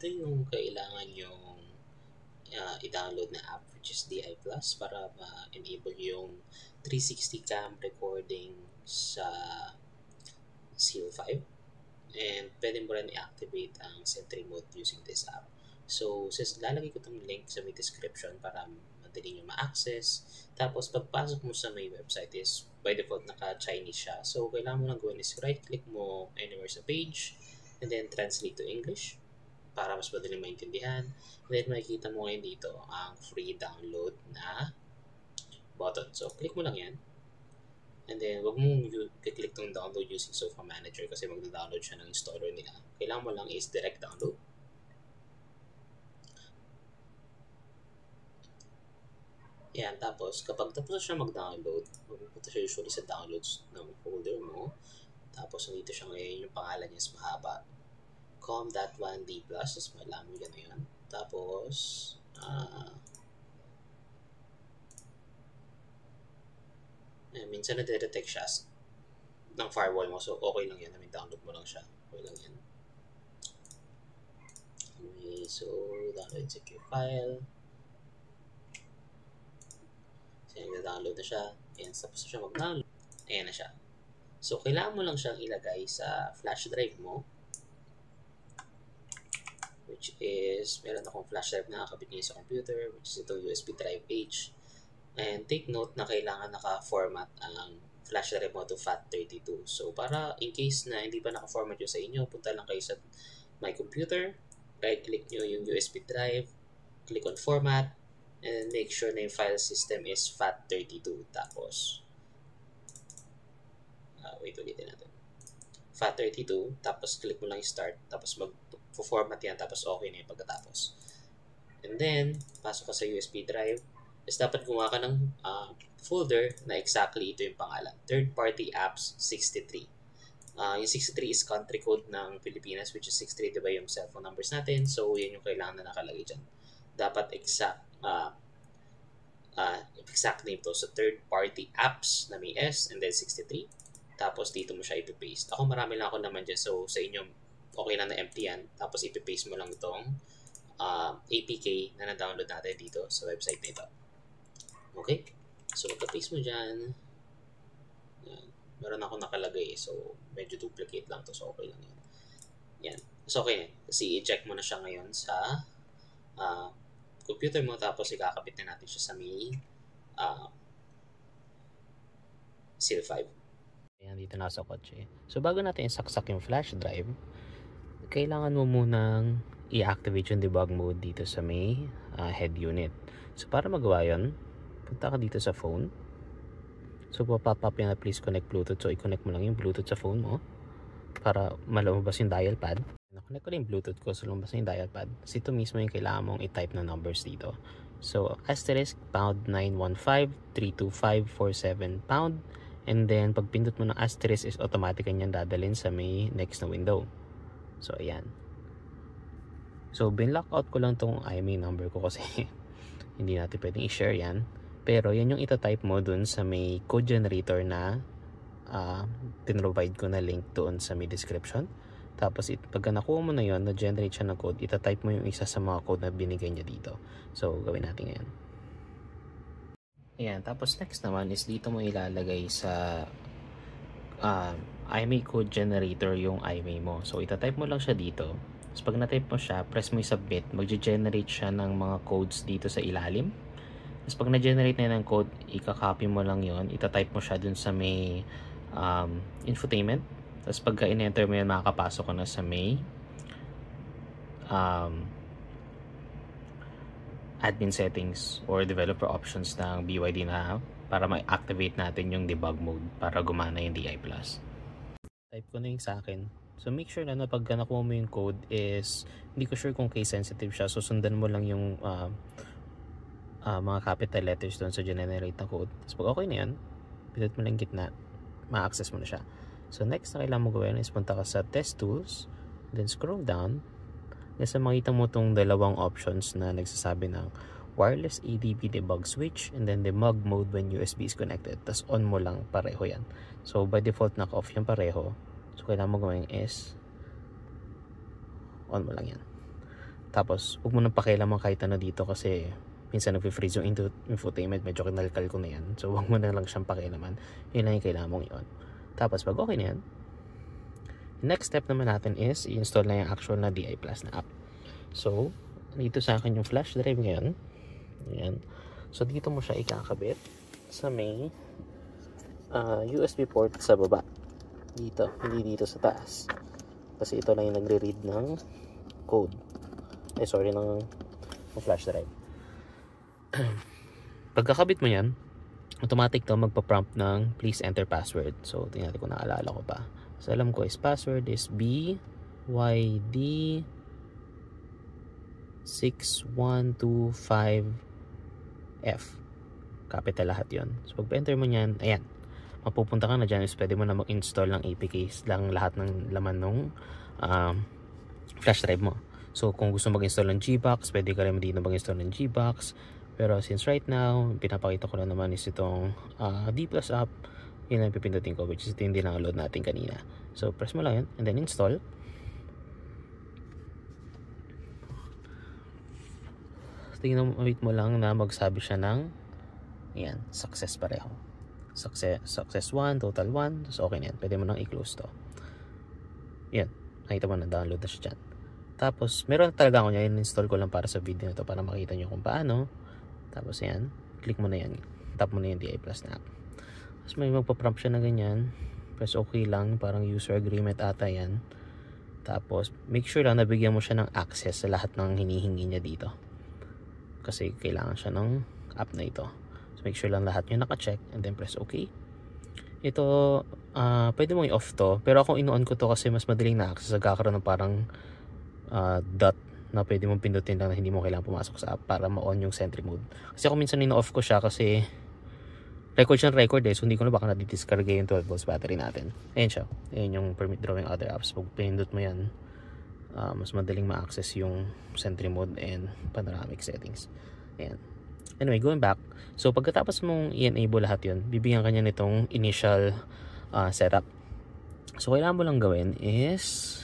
ito yung kailangan yung i-download na app, which is DI Plus, para ma-enable yung 360 cam recording sa Seal 5. And pwede mo rin i-activate ang Sentry mode using this app. So, lalagay ko itong link sa may description para madali nyo ma-access. Tapos, pagpasok mo sa may website is by default naka-Chinese siya. So, kailangan mo lang gawin is right-click mo anywhere sa page and then translate to English para mas madali maintindihan. And then, makikita mo ngayon dito ang free download na button. So, click mo lang yan. And then, wag mong click tong download using Sofa Manager kasi magda-download siya ng installer nila. Kailangan mo lang is direct download. Yan, tapos kapag tapos siya mag-download, magpupunta siya usually sa downloads ng folder mo. Tapos, nandito siya ngayon yung pangalan niya is mahaba. com.1d+, tapos malaman nyo yan. Tapos, minsan na-detect siya ng firewall mo. So, okay lang yan. Download mo lang siya. Okay lang yan. Okay, so, download secure file. So, na-download na siya. Ayan, tapos na siya mag-download. Ayan na siya. So, kailangan mo lang siyang ilagay sa flash drive mo. Which is, meron akong flash drive na nakakabit niya sa computer, which is itong USB drive H. And take note na kailangan naka-format ang flash drive mo to FAT32. So, para in case na hindi pa naka-format yun sa inyo, punta lang kayo sa My Computer, right-click nyo yung USB drive, click on Format, and make sure na yung file system is FAT32. Tapos, ulitin natin. FAT32, tapos click mo lang yung Start, tapos mag-format yan, tapos okay na yung pagkatapos. And then, pasok ka sa USB drive, is dapat gumawa ka ng folder na exactly ito yung pangalan. Third Party Apps 63. Yung 63 is country code ng Pilipinas, which is 63 diba yung cellphone numbers natin. So, yun yung kailangan na nakalagay dyan. Dapat exact name to. So, Third Party Apps na may S and then 63. Tapos, dito mo siya ipipaste. Ako marami lang ako naman dyan. So, sa inyo, okay lang na empty yan. Tapos, ipipaste mo lang itong APK na na-download natin dito sa website nito. Okay? So, pagka-paste mo dyan, yan. Meron ako nakalagay. So, medyo duplicate lang to. So, okay lang yan. Yan. So, okay. Kasi i-check mo na siya ngayon sa computer mo. Tapos, ikakabit na natin siya sa may Seal 5. Ayan, dito na sa kotse. So, bago natin isaksak yung flash drive, kailangan mo munang i-activate yung debug mode dito sa may head unit. So, para magawa yun, punta ka dito sa phone. So, pop up yan na please connect Bluetooth. So, i-connect mo lang yung Bluetooth sa phone mo para malumabas yung dial pad. Na-connect ko lang yung Bluetooth ko. So, lumabas na yung dial pad. So, ito mismo yung kailangan mong i-type na numbers dito. So, asterisk pound 915-325-47 pound. And then, pag pindot mo ng asterisk is automatic yan dadalhin sa may next na window. So, ayan. So, binlock out ko lang tong IMEI number ko kasi hindi natin pwedeng i-share yan. Pero, yan yung ita-type mo dun sa may code generator na pinrovide ko na link doon sa may description. Tapos, pagka nakuha mo na yon, na-generate siya ng code, ita-type mo yung isa sa mga code na binigay niya dito. So, gawin natin ngayon. Ayan. Tapos, next naman is dito mo ilalagay sa IMEI code generator yung IMEI mo. So, ita-type mo lang siya dito. Tapos, pag na-type mo siya, press mo yung submit. Mag-generate siya ng mga codes dito sa ilalim. Tapos pag na-generate na ng code, ika-copy mo lang yon, ita-type mo siya dun sa may infotainment. Tapos pagka in-enter mo yan, makakapasok ka na sa may admin settings or developer options ng BYD na para ma-activate natin yung debug mode para gumana yung DI+. Type ko na yung sa akin. So make sure na pagka nakuha mo yung code is, hindi ko sure kung case sensitive siya, so sundan mo lang yung mga capital letters doon sa generate na code. Tapos pag okay na yan, pindot mo lang gitna, ma-access mo na siya. So next na kailangan mo gawin is punta ka sa test tools, then scroll down, nasa makita mo tong dalawang options na nagsasabi ng wireless ADB debug switch and then debug mode when USB is connected. Tapos on mo lang, pareho yan. So by default naka-off yung pareho. So kailangan mo gawin is on mo lang yan. Tapos, huwag mo nang pakialaman kahit ano dito kasi minsan nag-freeze yung infotainment. Medyo kinalkal ko na yan. So, huwag mo na lang siyang pakialaman. Yun lang yung kailangan mong i-on. Tapos, pag okay na yan, next step naman natin is i-install na yung actual na DI Plus na app. So, dito sa akin yung flash drive ngayon. Ayan. So, dito mo siya ikakabit sa may USB port sa baba. Dito, hindi dito sa taas. Kasi ito lang yung nagre-read ng code. ng flash drive. Pagkakabit mo yan, automatic to magpa-prompt ng please enter password. So, tingnan natin kung naalala ko pa. So, alam ko is password is BYD6125F. Capital lahat yon. So, pag enter mo yan, ayan, mapupunta ka na dyan is pwede mo na mag-install ng APKs lang lahat ng laman ng flash drive mo. So, kung gusto mag-install ng Gbox, pwede ka rin dito mag-install ng Gbox. Pero since right now, pinapakita ko na naman is itong D Plus app. Yun lang pipindutin ko, which is ito yung dinaload natin kanina. So, press mo lang yun, and then install. Tingnan mo, wait mo lang na magsabi siya ng ayan, success pareho. Success 1, total 1. So, okay na yan. Pwede mo nang i-close to. Yan. Nakita mo na download na siya dyan. Tapos, meron talaga ako niya. In-install ko lang para sa video na to para makita nyo kung paano. Tapos, yan. Click mo na yan. Tap mo na yung DI Plus na app. Tapos, may magpa-prompt siya na ganyan. Press okay lang. Parang user agreement ata yan. Tapos, make sure lang nabigyan mo siya ng access sa lahat ng hinihingi niya dito. Kasi, kailangan siya ng app na ito. Make sure lang lahat nyo naka-check and then press OK. Ito, pwede mong i-off to. Pero ako ino-on ko to kasi mas madaling na-access. Nagkakaroon ng parang dot na pwede mong pindutin lang na hindi mo kailangan pumasok sa app para ma-on yung Sentry Mode. Kasi ako minsan ino-off ko siya kasi record eh. So hindi ko na baka na-discarga yung 12 volts battery natin. Ayan siya. Ayan yung permit drawing other apps. Pag pinindot mo yan, mas madaling ma-access yung Sentry Mode and panoramic settings. Ayan. Anyway, going back. So, pagkatapos mong i-enable lahat yun, bibigyan ka niya nitong initial setup. So, kailangan mo lang gawin is,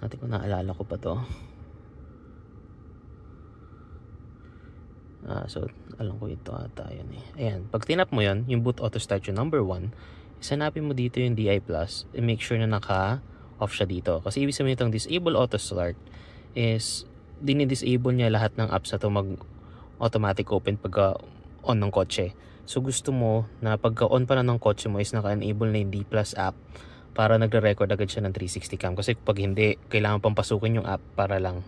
natin kung naalala ko pa to. So, alam ko ito ata yun eh. Ayan, pag tinap mo yun, yung boot auto start yung number 1, isanapin mo dito yung DI Plus, and make sure na naka-off siya dito. Kasi ibig sabihin itong disable auto start is, dinidisable niya lahat ng apps na to automatic open pagka on ng kotse. So gusto mo na pagka on pa na ng kotse mo is naka-enable na yung D Plus app para nagre-record agad siya ng 360 cam. Kasi pag hindi, kailangan pang pasukin yung app para lang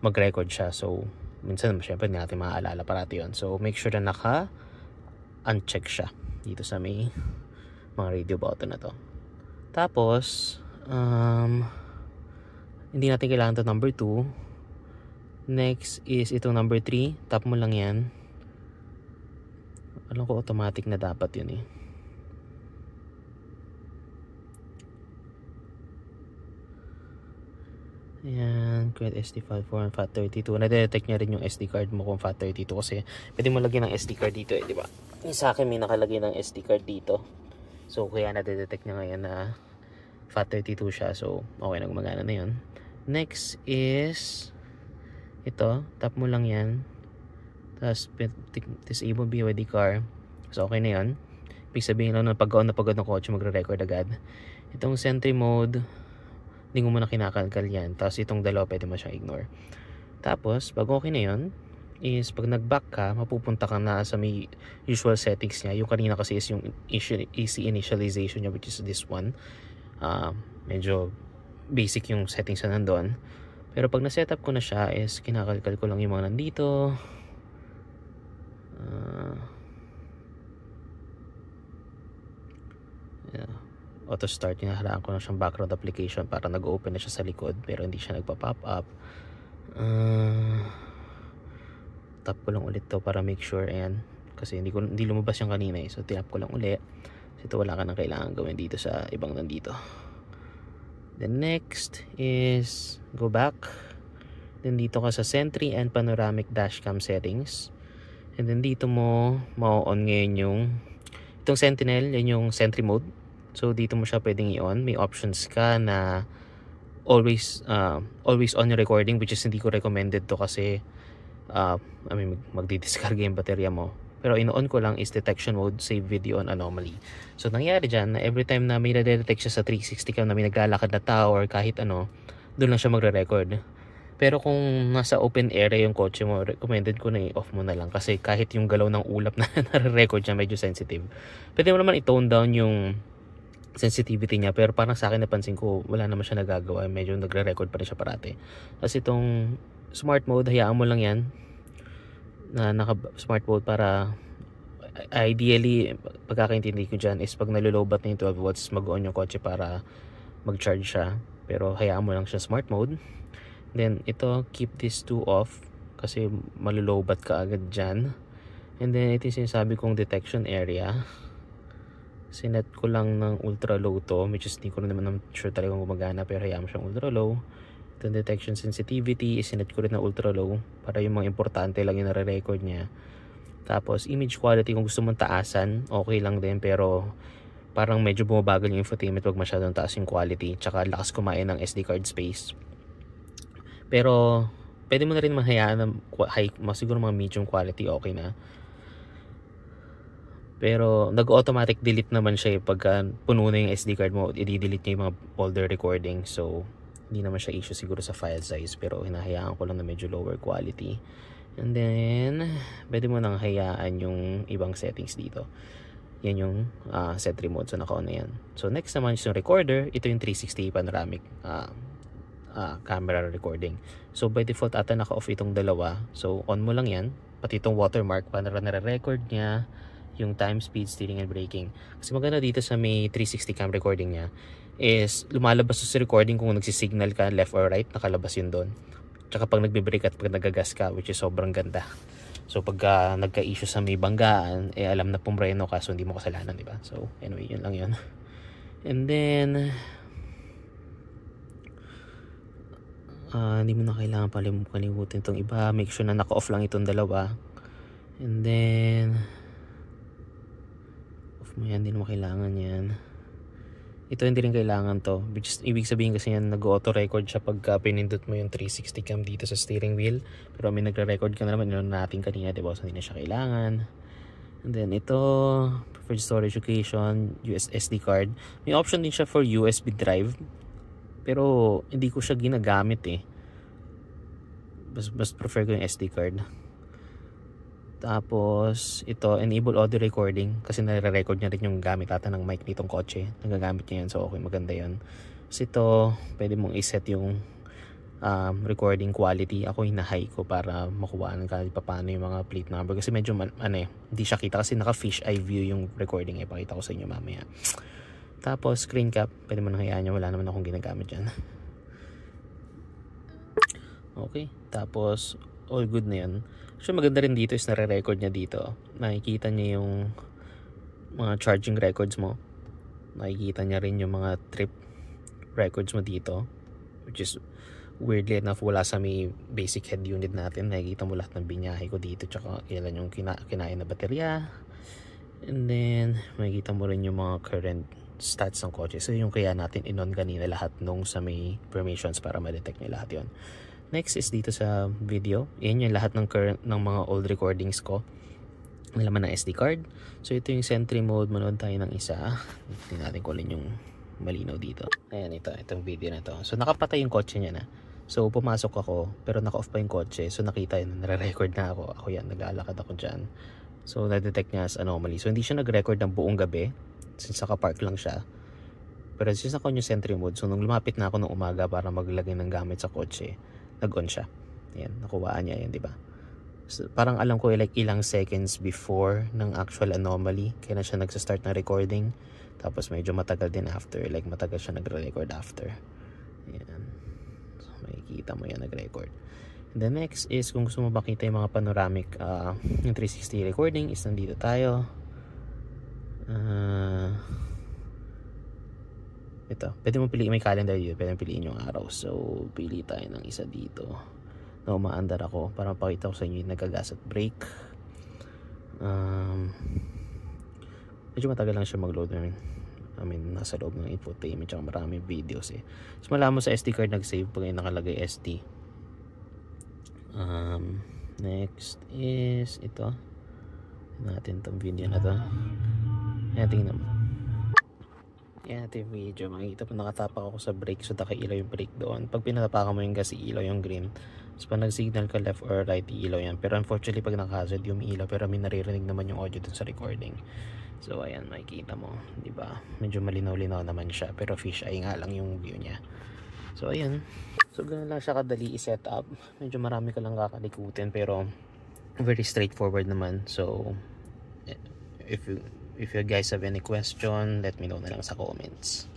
mag-record siya. So minsan syempre hindi natin maaalala parati yun. So make sure na naka-uncheck siya dito sa may mga radio button na to. Tapos hindi natin kailangan to number 2. Next is itong number 3. Tap mo lang yan. Alam ko automatic na dapat yun eh. Ayan. Create SD file for FAT32. Na-detect niya rin yung SD card mo kung FAT32 kasi pwede mo lagyan ng SD card dito eh, diba? Yung sa akin may nakalagay ng SD card dito. So kaya na-detect niya ngayon na FAT32 siya. So okay na, gumagana na yun. Next is ito, tap mo lang yan. Tapos, disable BYD car. So, okay na yan. Ibig sabihin lang na pag-on na pagod ng kotse, magre-record agad. Itong Sentry Mode, hindi mo muna kinakalkal yan. Tapos, itong dalawa, pwede mo siyang ignore. Tapos, pag okay na yun, is pag nag-back ka, mapupunta ka na sa may usual settings niya. Yung kanina kasi is yung easy initialization niya, which is this one. Medyo basic yung settings na nandun. Pero pag na-setup ko na siya is kinakalkal ko lang yung mga nandito. Auto start, hinaharaan ko na siyang background application para nag-open na siya sa likod pero hindi siya nagpa-pop up. Tap ko lang ulit to para make sure. Ayan. Kasi hindi lumabas yung kanina eh. So tinap ko lang ulit. Kasi ito wala ka nang kailangan gawin dito sa ibang nandito. The next is go back. Then dito ka sa Sentry and Panoramic Dashcam settings. And then dito mo ma-on ngayon yung itong Sentinel, yan yung Sentry mode. So dito mo siya pwedeng i-on. May options ka na always on yung recording, which is hindi ko recommended to kasi magdi-discarga yung baterya mo. Pero in-on ko lang is detection mode, save video on anomaly. So nangyari dyan na every time na may na-detect siya sa 360 cam na may naglalakad na tao or kahit ano, doon lang siya magre-record. Pero kung nasa open area yung kotse mo, recommended ko na i-off mo na lang kasi kahit yung galaw ng ulap na nare-record niya medyo sensitive. Pwede mo naman i-tone down yung sensitivity niya, pero parang sa akin napansin ko wala naman siya nagagawa, medyo nagre-record pa rin siya parati. Kasi itong smart mode, hayaan mo lang yan na naka smart mode para ideally, pagkakaintindi ko dyan is pag nalulobat na yung 12 watts mag-on yung kotse para mag-charge siya, pero hayaan mo lang siya smart mode. Then ito, keep this 2 off kasi malulobat ka agad dyan. And then ito yung sinasabi kong detection area, sinet ko lang ng ultra low to, which is hindi ko naman sure talagang gumagana, pero hayaan mo siyang ultra low. Ito detection sensitivity, sinet ko rin na ultra low para yung mga importante lang yung nare-record niya. Tapos image quality, kung gusto mong taasan, okay lang din, pero parang medyo bumabagal yung infotainment pag masyadong taas yung quality, tsaka lakas kumain ng SD card space. Pero pwede mo na rin mahayaan ng high, siguro mga medium quality, okay na. Pero nag-automatic delete naman siya pagka puno na yung SD card mo, i-delete niya yung mga older recording. So hindi naman siya issue siguro sa file size, pero hinahayaan ko lang na medyo lower quality. And then pwede mo nang hayaan yung ibang settings dito. Yan yung set remote, so naka-on na yan. So next naman is yung recorder. Ito yung 360 panoramic camera recording. So by default ata naka-off itong dalawa, so on mo lang yan, pati itong watermark para nare-record niya yung time, speed, steering, and braking. Kasi maganda dito sa may 360 cam recording niya is lumalabas sa recording kung nagsisignal ka left or right, nakalabas yun doon. Tsaka pag nagbe-brake at pag nagagas ka, which is sobrang ganda. So pagka nagka-issue sa may banggaan, alam na pumreno ka, so hindi mo kasalanan, diba? So anyway, yun lang yun. And then hindi mo na kailangan palimutin itong iba. Make sure na naka-off lang itong dalawa. And then off mo yan, hindi mo kailangan yan. Ito hindi rin kailangan to, which is, ibig sabihin kasi yan nag-auto record siya pagka pinindot mo yung 360 cam dito sa steering wheel. Pero may nagre-record ka na naman, yun natin kanina, diba? So hindi na siya kailangan. And then ito, preferred storage location, SD card. May option din siya for USB drive, pero hindi ko siya ginagamit Mas prefer ko yung SD card. Tapos ito, enable audio recording kasi nare-record niya rin yung gamit ata ng mic nitong kotse. Nagagamit niya yan, so okay, maganda yun. Kasi ito, pwede mong iset yung recording quality. Ako hina-high ko para makuha ng kahit paano yung mga plate number kasi medyo hindi siya kita kasi naka fish eye view yung recording. Pakita ko sa inyo mamaya. Tapos screen cap, pwede mo nang hayaan niya, wala naman akong ginagamit dyan. Okay, tapos all good na yun. So maganda rin dito is nare-record niya dito. Nakikita niya yung mga charging records mo. Nakikita niya rin yung mga trip records mo dito, which is weirdly enough wala sa may basic head unit natin. Nakikita mo lahat ng binyahe ko dito, tsaka ilan yung kinain na baterya. And then makikita mo rin yung mga current stats ng kotse. So yung kaya natin in-on kanina lahat nung sa may permissions para ma-detect niya lahat yon. Next is dito sa video. Yan yung lahat ng current ng mga old recordings ko. Nalaman ng SD card. So ito yung Sentry mode. Manood tayo ng isa. Tingnan natin kung alin yung malinaw dito. Ayan, itong video na to. So nakapatay yung kotse niya na. So pumasok ako pero naka-off pa yung kotse. So nakita yun, nare-record na ako. Ako yan, naglalakad ako dyan. So na-detect niya as anomaly. So hindi siya nag-record ng buong gabi since naka-park lang siya. Pero since naka-on yung Sentry mode, so nung lumapit na ako nung umaga para maglagay ng gamit sa kotse, nag-on siya. Ayan, nakuhaan niya yan, di ba? So, parang alam ko like ilang seconds before ng actual anomaly kaya na siya nagsa-start na recording. Tapos medyo matagal din after, like matagal siya nagre-record after. Ayan. So, makikita mo yan nag-record. And the next is kung gusto mo makita yung mga panoramic yung 360 recording is nandito tayo. Ito, pwede mo piliin, may calendar dito, pwede mo piliin yung araw. So pili tayo ng isa dito na umaandar ako para mapakita ko sa inyo yung nagagas at brake. Medyo matagal lang siya mag-load. I mean, nasa loob ng infotainment, tsaka maraming videos eh. So malaman mo sa SD card nag-save pag yung nakalagay SD. Next is ito. Natin tong video na to. Ayan, tingnan mo. Yan, ito yung video. Makikita po nakatapak ako sa brake, so nakailaw yung brake doon. Pag pinatapakan mo yung gas, iilaw yung green. So pag nag-signal ka left or right, iilaw yan. Pero unfortunately pag naka-hazard yung ilaw, pero may naririnig naman yung audio dun sa recording. So ayan, makikita mo, di ba? Medyo malinaw-linaw naman siya, pero fish eye nga lang yung view niya. So ayan. So ganun lang siya kadali i-set up. Medyo marami ka lang kakalikutin, pero very straightforward naman. So if you guys have any question, let me know na lang sa comments.